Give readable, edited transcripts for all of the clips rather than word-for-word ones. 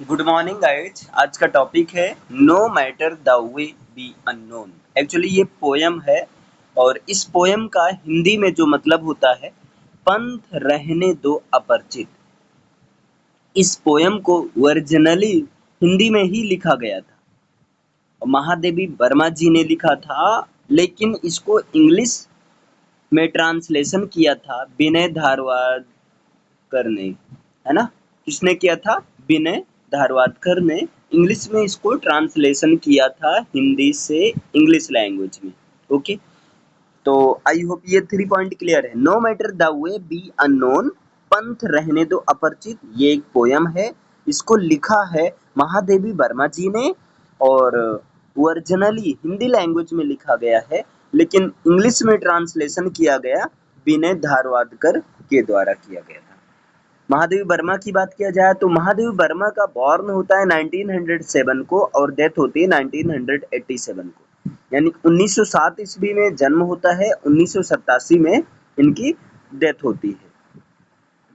Good morning guys. आज का topic है no matter the way be unknown. Actually ये पोयम है और इस पोयम का हिंदी में जो मतलब होता है पंथ रहने दो अपरिचित। इस पोयम को ओरिजिनली हिंदी में ही लिखा गया था और महादेवी वर्मा जी ने लिखा था, लेकिन इसको इंग्लिश में ट्रांसलेशन किया था विनय धारवाडकर ने, है ना। किसने किया था? विनय धारवाडकर ने इंग्लिश में इसको ट्रांसलेशन किया था हिंदी से इंग्लिश लैंग्वेज में। ओके, तो आई होप ये 3 पॉइंट क्लियर है। No matter the way be unknown, पंथ रहने दो अपरिचित, ये एक पोयम है। इसको लिखा है महादेवी वर्मा जी ने और ओरिजिनली हिंदी लैंग्वेज में लिखा गया है, लेकिन इंग्लिश में ट्रांसलेशन किया गया विनय धारवाडकर के द्वारा किया गया था। महादेवी वर्मा की बात किया जाए तो महादेवी वर्मा का बॉर्न होता है 1907 को और डेथ होती है 1987 को, यानी 1907 ईस्वी में जन्म होता है, 1987 में इनकी डेथ होती है।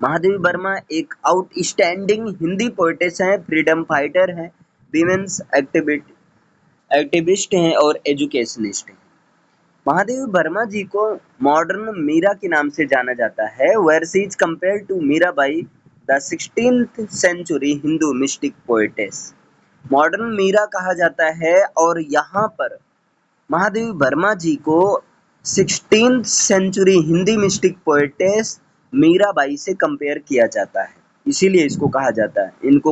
महादेवी वर्मा एक आउटस्टैंडिंग हिंदी पोएटेस हैं, फ्रीडम फाइटर हैं, विमेंस एक्टिविस्ट हैं और एजुकेशनिस्ट हैं। महादेवी वर्मा जी को मॉडर्न मीरा के नाम से जाना जाता है, where she is compared to Mirabai, the 16th century Hindu mystic poetess. Modern Meera कहा जाता है और यहाँ पर महादेवी वर्मा जी को 16th century Hindi mystic poetess Mirabai से कंपेयर किया जाता है, इसीलिए इनको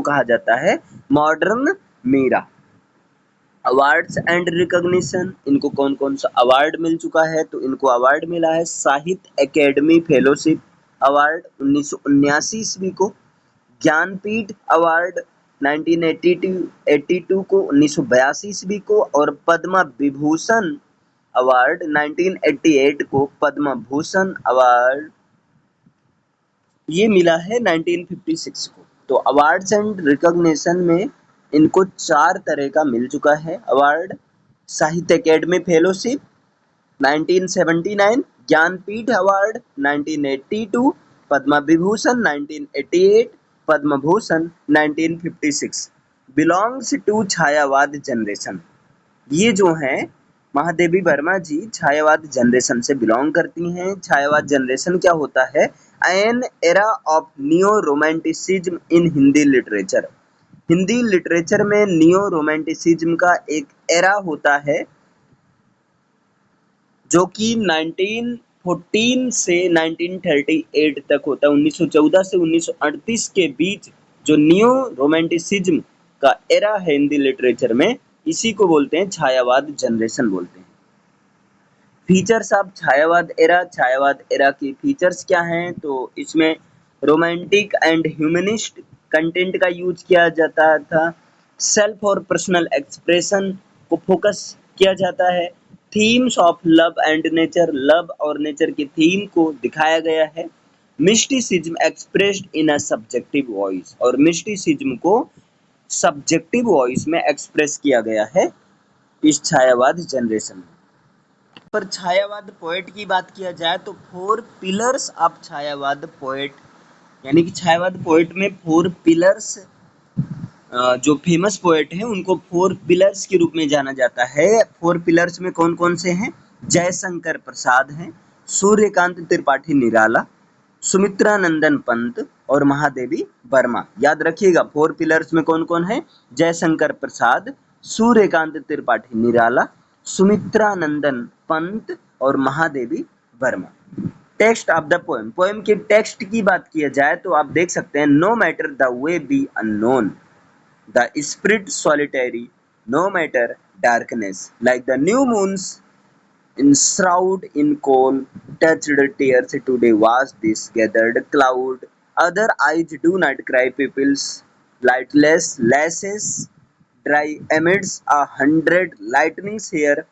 कहा जाता है modern Meera. Awards and recognition, इनको कौन कौन सा अवार्ड मिल चुका है? तो इनको अवार्ड मिला है साहित्य अकेडमी फेलोशिप अवार्ड 1979 ईस्वी को, ज्ञानपीठ अवार्ड 1982 को, 1982 ईस्वी को, और पद्म विभूषण अवार्ड 1988 को। पद्म भूषण अवार्ड ये मिला है 1956 को। तो अवार्ड्स एंड रिकॉग्निशन में इनको 4 तरह का मिल चुका है award. Sahitya Akademi fellowship 1979, Jnanpith award 1982, Padma Vibhushan 1988, Padma Bhushan 1956। Belongs to Chhayavad generation, ये जो हैं महादेवी वर्मा जी छायावाद जनरेशन से बिलोंग करती हैं। छायावाद जनरेशन क्या होता है? An era of neo romanticism in Hindi literature. Hindi literature में नियो रोमांटिसिज्म का एक एरा होता है जो कि 1914 से 1938 तक होता है। 1914 से 1938 के बीच जो नियो रोमांटिसिज्म का एरा है हिंदी लिटरेचर में, इसी को बोलते हैं छायावाद जनरेशन बोलते हैं। फीचर्स ऑफ छायावाद एरा की फीचर्स क्या हैं? तो इसमें रोमांटिक एंड ह्यूमनिस्ट कंटेंट का यूज किया जाता था, सेल्फ और पर्सनल एक्सप्रेशन को फोकस किया जाता है, themes of love and nature, love और नेचर की थीम को दिखाया गया है, mysticism expressed in a subjective voice, और मिस्टिसिज्म को सब्जेक्टिव वॉइस में एक्सप्रेस किया गया है इस छायावाद जनरेशन में। पर छायावाद पोएट की बात किया जाए तो 4 पिलर्स ऑफ छायावाद पोएट, यानी कि छायावाद पोएट में 4 पिलर्स, जो फेमस पोएट हैं उनको 4 पिलर्स के रूप में जाना जाता है। 4 पिलर्स में कौन कौन से हैं? जयशंकर प्रसाद हैं, सूर्यकांत त्रिपाठी निराला, सुमित्रानंदन पंत और महादेवी वर्मा। याद रखिएगा 4 पिलर्स में कौन कौन है? जयशंकर प्रसाद, सूर्यकांत त्रिपाठी निराला, सुमित्रानंदन पंत और Mahadevi Verma. Text of the poem, poem के टेक्स्ट की बात किया जाए तो आप देख सकते हैं, no matter the way be unknown, the spirit solitary, no matter darkness, like the new moons enshroud in cold touched tears, today was this gathered cloud, other eyes do not cry, people's lightless lashes dry amidst 100 lightnings here,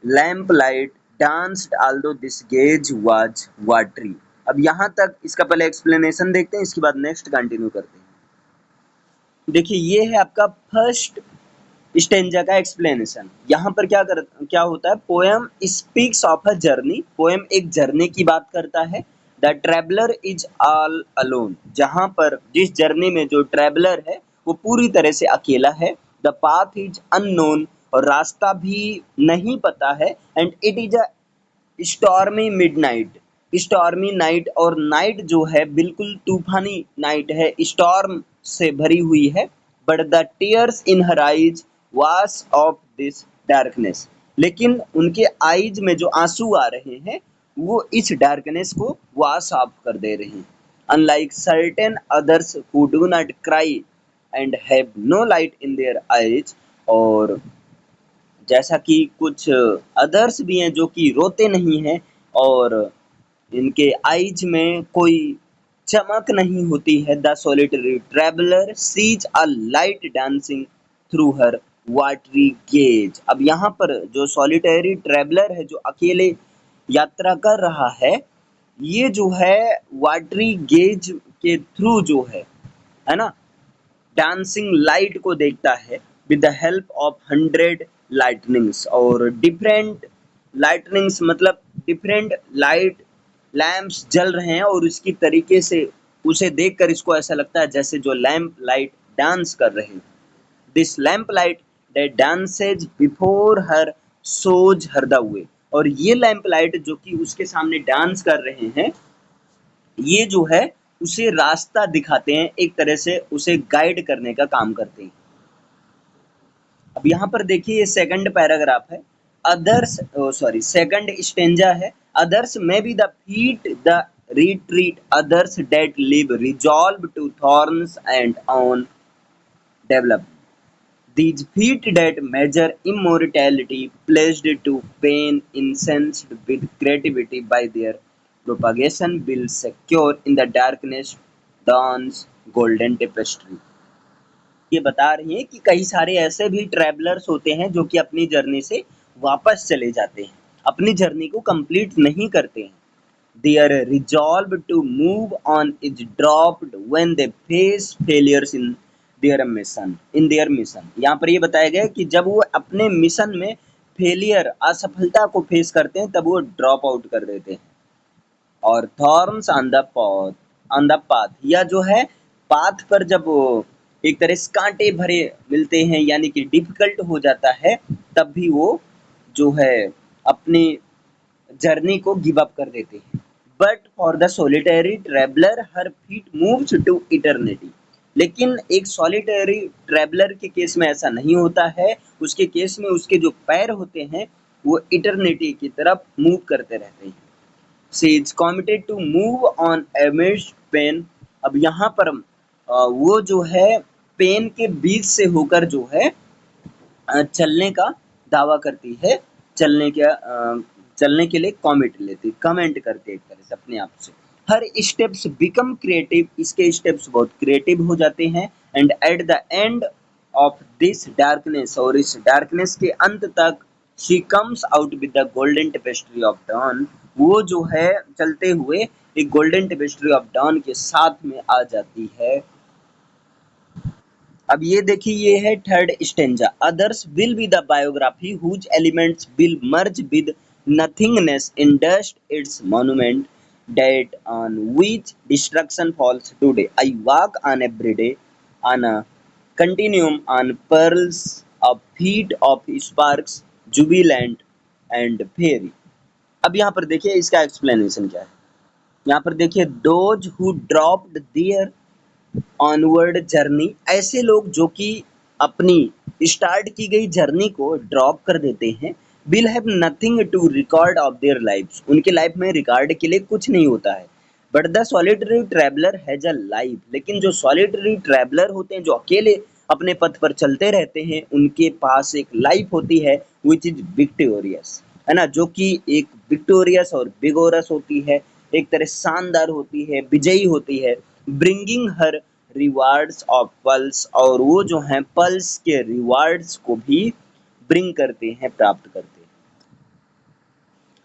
lamplight danced although this gauge was watery। अब यहाँ तक इसका पहले explanation देखते हैं, इसके बाद next continue करते हैं। देखिए ये है आपका फर्स्ट स्टेंजा का एक्सप्लेनेशन। यहाँ पर क्या होता है? Poem speaks of a journey, poem एक जर्नी की बात करता है, the traveller is all alone, जहाँ पर जिस जर्नी में जो ट्रैवलर है वो पूरी तरह से अकेला है। द पाथ इज अननोन, और रास्ता भी नहीं पता है। And it is a stormy midnight, stormy night, और नाइट जो है बिल्कुल तूफानी नाइट है, स्टॉर्म से भरी हुई है। But the tears in her eyes wash off this darkness, लेकिन उनके आईज में जो आंसू आ रहे हैं वो इस डार्कनेस को वॉश ऑफ कर दे रहे हैं। Unlike certain others who do not cry and have no light in their eyes, और जैसा कि कुछ अदर्स भी हैं जो कि रोते नहीं हैं और इनके आईज में कोई चमक नहीं होती है। The solitary traveller sees a light dancing through her watery gauge. अब यहाँ पर जो सॉलिटरी ट्रैवलर है, जो अकेले यात्रा कर रहा है, ये जो है वाटरी गेज के थ्रू जो है ना, डांसिंग लाइट को देखता है with the help of 100 lightnings, और डिफरेंट लाइटनिंग्स मतलब डिफरेंट लाइट लैंप्स जल रहे हैं, और इसकी तरीके से उसे देखकर इसको ऐसा लगता है जैसे जो लैंप लाइट डांस कर रहे हैं। This lamp light that dances before her shows her the way, और ये लैंप लाइट जो कि उसके सामने डांस कर रहे हैं, ये जो है उसे रास्ता दिखाते हैं, एक तरह से उसे गाइड करने का काम करते हैं। अब यहाँ पर देखिए ये सेकंड पैराग्राफ है। अदर्स सॉरी सेकंड स्टेंजा है। अदर्स में be the feet the retreat, others that live resolve to thorns and on develop, these feet that measure immortality, pledged to pain, incensed with creativity by their propagation, will secure in the darkness dawn's golden tapestry। ये बता रही हैं कि कई सारे ऐसे भी travellers होते हैं जो कि अपनी जर्नी से वापस चले जाते हैं, अपनी जर्नी को कंप्लीट नहीं करते हैं। Their resolve to move on is dropped when they face failures in their mission। यहाँ पर ये बताया गया है कि जब वो अपने मिशन में फेलियर असफलता को फेस करते हैं तब वो ड्रॉप आउट कर देते हैं। और थॉर्न्स ऑन द पाथ, या जो है पाथ पर जब वो एक तरह से कांटे भरे मिलते हैं यानी कि डिफिकल्ट हो जाता है, तब भी वो जो है अपनी जर्नी को गिव अप कर देते हैं। But for the solitary traveller her feet moves to eternity, लेकिन एक सॉलिटरी ट्रैवलर के केस में ऐसा नहीं होता है। उसके केस में उसके जो पैर होते हैं वो इटर्निटी की तरफ मूव करते रहते हैं। She is committed to move on amidst pain. अब यहाँ पर वो जो है पेन के बीच से होकर जो है चलने का दावा करती है, चलने के लिए कमेंट करती है एक तरह से अपने आप से। हर स्टेप्स बिकम क्रिएटिव, इसके स्टेप्स बहुत क्रिएटिव हो जाते हैं। And at the end of this darkness, और इस डार्कनेस के अंत तक she comes out with the golden tapestry of dawn, वो जो है चलते हुए एक गोल्डन टेपेस्ट्री ऑफ डॉन के साथ में आ जाती है। अब ये देखिए ये है third stanza. Others will be the biography whose elements will merge with nothingness in dust its monument date on which destruction falls today. I walk on every day on a continuum on pearls of feet of sparks jubilant and fairy. अब यहाँ पर देखिए इसका explanation क्या है। यहाँ पर देखिए those who dropped their onward journey, ऐसे लोग जो कि अपनी स्टार्ट की गई जर्नी को ड्रॉप कर देते हैं। Will have nothing to record of their lives, उनके लाइफ में रिकॉर्ड के लिए कुछ नहीं होता है। But the solitary traveller has a life, लेकिन जो सॉलिटरी ट्रैवलर होते हैं जो अकेले अपने पथ पर चलते रहते हैं, उनके पास एक लाइफ होती है विच इज विक्टोरियस, है ना, जो कि एक विक्टोरियस और बिगोरस होती है, एक तरह शानदार होती है, विजयी होती है। Bringing her rewards of pulse, और वो जो हैं पल्स के रिवार्ड्स को भी ब्रिंग करते हैं, प्राप्त करते हैं।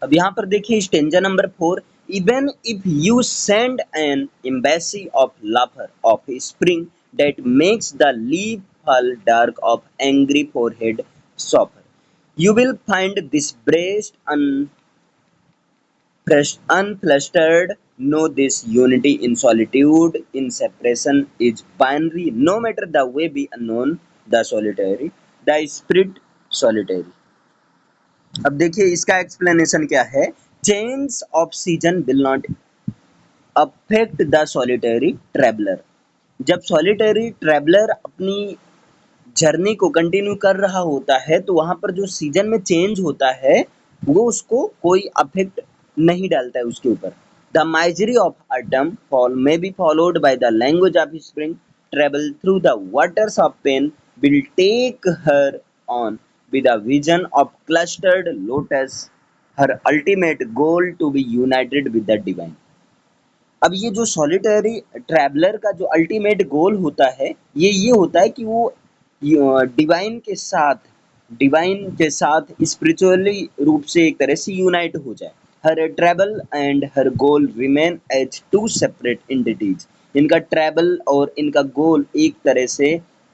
अब यहाँ पर देखिए stanza number 4। Even if you send an embassy of laughter of spring that makes the leaf fall dark off angry forehead softer, you will find this breast unflustered know this unity in solitude, in separation is binary, no matter the way be unknown, the solitary, the spirit solitary. अब देखिए इसका explanation क्या है. Change off season will not affect the solitary traveller. जब solitary traveller अपनी journey को continue कर रहा होता है तो वहां पर जो सीजन में चेंज होता है वो उसको कोई अफेक्ट नहीं डालता है उसके ऊपर. The misery of autumn fall may be followed by the language of spring travel through the waters of pain will take her on with a vision of clustered lotus, her ultimate goal to be united with the divine. अब ये जो solitary traveller का जो ultimate goal होता है ये होता है कि वो डिवाइन के साथ स्पिरिचुअली रूप से एक तरह से यूनाइट हो जाए. हर ट्रैवल एंड हर goal remain as two separate entities. इनका ट्रैवल और इनका गोल एक तरह से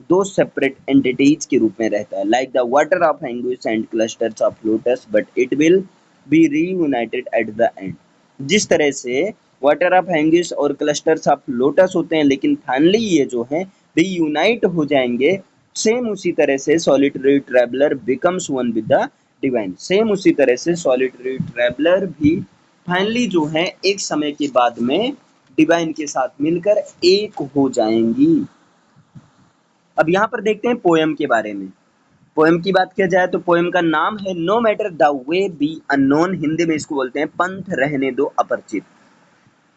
दो सेपरेट एंटिटीज के रूप में रहता है. Like the water of anguish and clusters of lotus but it will be reunited eight the and. जिस तरह से वाटर ऑफ एंगिस और क्लस्टर्स ऑफ लोटस होते हैं लेकिन फाइनली ये जो हैं रीयूनाइट हो जाएंगे. सेम उसी तरह से solitary traveller becomes one with the divine. Same उसी तरह से सॉलिटरी ट्रैवलर भी फाइनली जो है एक समय के बाद में डिवाइन के साथ मिलकर एक हो जाएंगी. अब यहाँ पर देखते हैं पोएम के बारे में. पोएम की बात किया जाए तो पोएम का नाम है no matter the way be unknown. Hindi में इसको बोलते हैं पंथ रहने दो अपरिचित.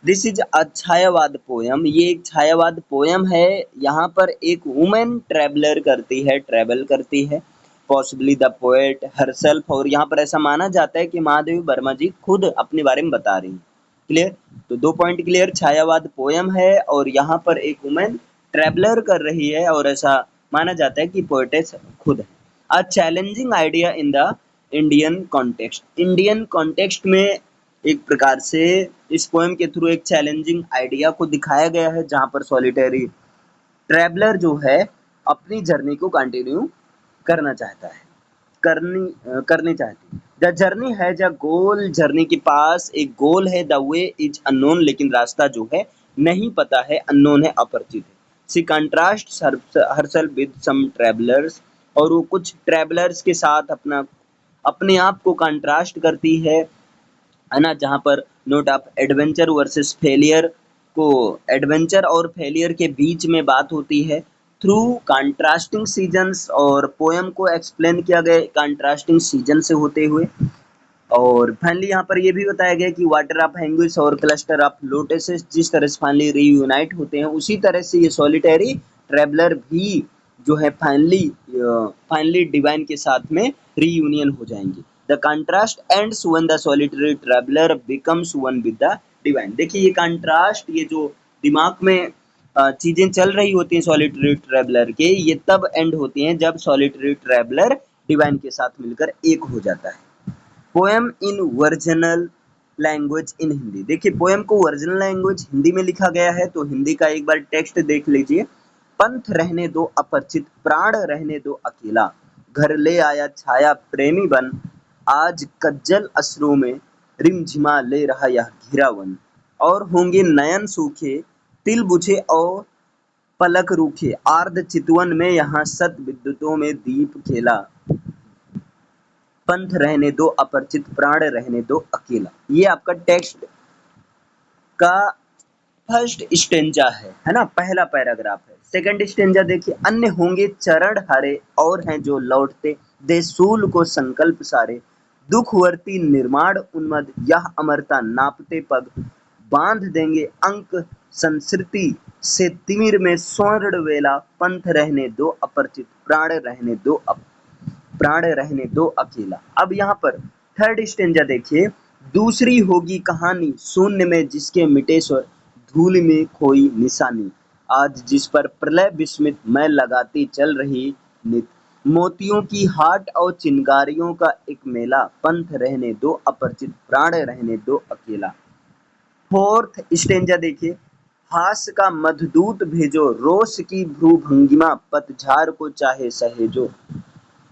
This is a Chhayavad poem. ये एक छायावाद पोयम है. यहाँ पर एक वुमेन ट्रैवल करती है पॉसिबली द पोएट हरसेल्फ. और यहाँ पर ऐसा माना जाता है कि महादेवी वर्मा जी खुद अपने बारे में बता रही हैं. क्लियर. तो 2 पॉइंट क्लियर. छायावाद पोयम है और यहाँ पर एक वुमेन ट्रैवलर कर रही है और ऐसा माना जाता है कि पोएटेस खुद है. अ challenging idea in the Indian context. Indian context में एक प्रकार से इस पोएम के थ्रू एक चैलेंजिंग आइडिया को दिखाया गया है जहां पर सॉलिटरी ट्रैवलर जो है अपनी जर्नी को कंटिन्यू करना चाहता है करनी चाहती है. द जर्नी है द गोल. जर्नी के पास एक गोल है. The way is unknown. लेकिन रास्ता जो है नहीं पता है, अननोन है, अपरिचित है. She contrast herself with some travellers. और वो कुछ ट्रैवलर्स के साथ अपने आप को कंट्रास्ट करती है ना. जहाँ पर note of adventure versus failure को एडवेंचर और फेलियर के बीच में बात होती है थ्रू कंट्रास्टिंग सीजन्स. और पोएम को एक्सप्लेन किया गया कंट्रास्टिंग सीजन से होते हुए. और फाइनली यहाँ पर ये भी बताया गया कि वाटर ऑफ एंग्विश और क्लस्टर ऑफ लोटसेस जिस तरह से फाइनली रीयूनाइट होते हैं उसी तरह से ये सॉलिटरी ट्रैवलर भी जो है फाइनली डिवाइन के साथ में रीयूनियन हो जाएंगे. The contrast ends when the solitary traveller becomes one with the divine. देखिए ये कंट्रास्ट, ये जो दिमाग में चीजें चल रही होती हैं सॉलिटरी ट्रैवलर के, ये तब एंड होती हैं जब सॉलिटरी ट्रैवलर डिवाइन के साथ मिलकर एक हो जाता है. Poem in original language in Hindi. देखिए पोएम को वर्जनल लैंग्वेज हिंदी में लिखा गया है तो हिंदी का एक बार टेक्स्ट देख लीजिए. पंथ रहने दो अपरिचित, प्राण रहने दो अकेला, घर ले आया छाया प्रेमी बन, आज कज्जल अश्रु में रिमझिमा ले रहा यह घिरा वन, और होंगे नयन सूखे तिल बुझे और पलक रूखे, आर्द चितवन में यहाँ सत विद्युतों में दीप खेला, पंथ रहने दो अपरिचित, प्राण रहने दो अकेला. ये आपका टेक्स्ट का फर्स्ट स्टेंजा है ना, पहला पैराग्राफ है. सेकंड स्टेंजा देखिए. अन्य होंगे चरण हरे और हैं जो लौटते, दे सूल को संकल्प सारे, दुखवर्ती निर्माण उन्मद, यह अमरता नापते पग, बांध देंगे अंक संस्कृति से तिमिर में स्वर्ण वेला, पंथ रहने दो अपरिचित, प्राण रहने दो अकेला. अब यहाँ पर थर्ड स्टेंजा देखिए. दूसरी होगी कहानी शून्य में जिसके मिटे स्वर, धूल में खोई निशानी, आज जिस पर प्रलय विस्मित मैं लगाती चल रही नित, मोतियों की हाट और चिंगारियों का एक मेला, पंथ रहने दो अपरिचित, प्राण रहने दो अकेला. फोर्थ स्टेंजा देखिए. हास का मधुदूत भेजो, रोष की भ्रूभंगिमा पतझार को चाहे सहेजो,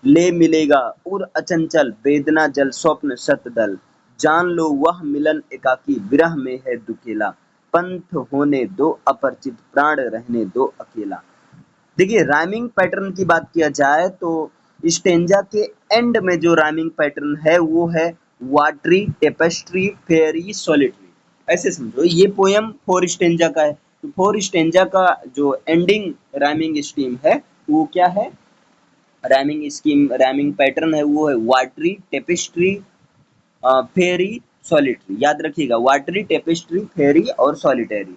ले मिलेगा उर अचंचल वेदना जल स्वप्न सतदल, जान लो वह मिलन एकाकी विरह में है दुकेला, पंथ होने दो अपरिचित प्राण रहने दो अकेला। देखिए राइमिंग पैटर्न की बात किया जाए तो स्टेंजा के एंड में जो राइमिंग पैटर्न है वो है वाटरी, टेपेस्ट्री, फेयरी, सॉलिटरी। ऐसे समझो ये पोयम फोर स्टेंजा का है, तो फोर स्टेंजा का जो एंडिंग राइमिंग स्कीम है वो क्या है, राइमिंग पैटर्न है वो है वाटरी, टेपेस्ट्री, फेयरी, सॉलिटरी। याद रखिएगा वाटरी, टेपेस्ट्री, फेयरी और solitary.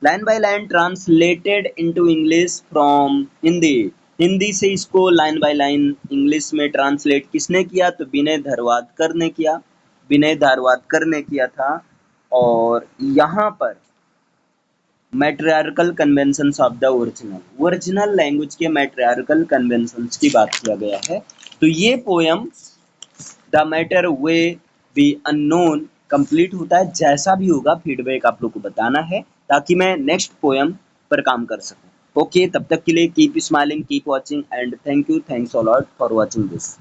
Line by line translated into English from Hindi. Hindi से इसको लाइन बाय लाइन इंग्लिश में ट्रांसलेट किसने किया, तो विनय धारवाडकर ने किया, विनय धारवाडकर ने किया था। और यहाँ पर matriarchal conventions of the original language के मैट्रियार्कल कन्वेंशंस की बात किया गया है। तो ये poem the matter way be unknown complete होता है। जैसा भी होगा फीडबैक आप लोग को बताना है ताकि मैं नेक्स्ट पोयम पर काम कर सकूं। ओके, तब तक के लिए keep smiling, keep watching and thank you, thanks a lot for watching this.